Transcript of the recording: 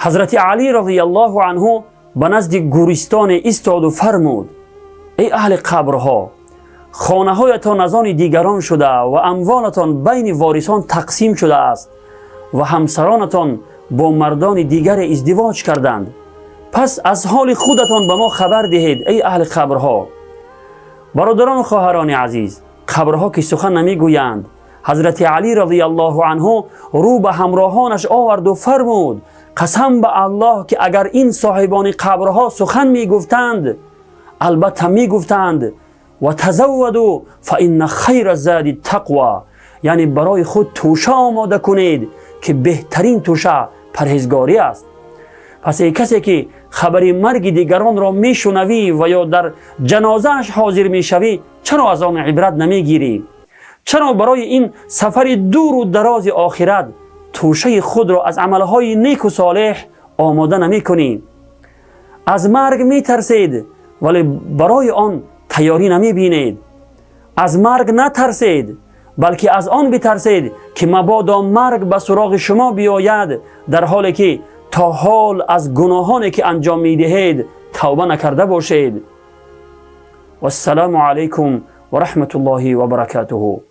حضرت علی رضی الله عنه به نزد گورستان ایستاد و فرمود: ای اهل قبرها، خانه هایتان از آن دیگران شده و اموالتان بین وارثان تقسیم شده است و همسرانتان با مردان دیگر ازدواج کردند. پس از حال خودتان به ما خبر دهید ای اهل قبرها. برادران و خواهران عزیز، قبرها که سخن نمی گویند. حضرت علی رضی الله عنه رو به همراهانش آورد و فرمود: قسم به الله که اگر این صاحبان قبرها سخن می گفتند، البته می گفتند و تزودوا فان خیر الزاد التقوی، یعنی برای خود توشه آماده کنید که بهترین توشه پرهیزگاری است. پس ای کسی که خبری مرگ دیگران را میشنوی و یا در جنازهش حاضر میشوی، چرا از آن عبرت نمیگیری؟ چرا برای این سفر دور و دراز آخرت توشه خود را از عملهای نیک و صالح آماده نمی کنی؟ از مرگ می ترسید ولی برای آن تیاری نمی بینید. از مرگ نترسید بلکه از آن بترسید که مبادا مرگ به سراغ شما بیاید در حالی که تا حال از گناهانی که انجام می دهید توبه نکرده باشید. و السلام علیکم و رحمت الله و برکاته.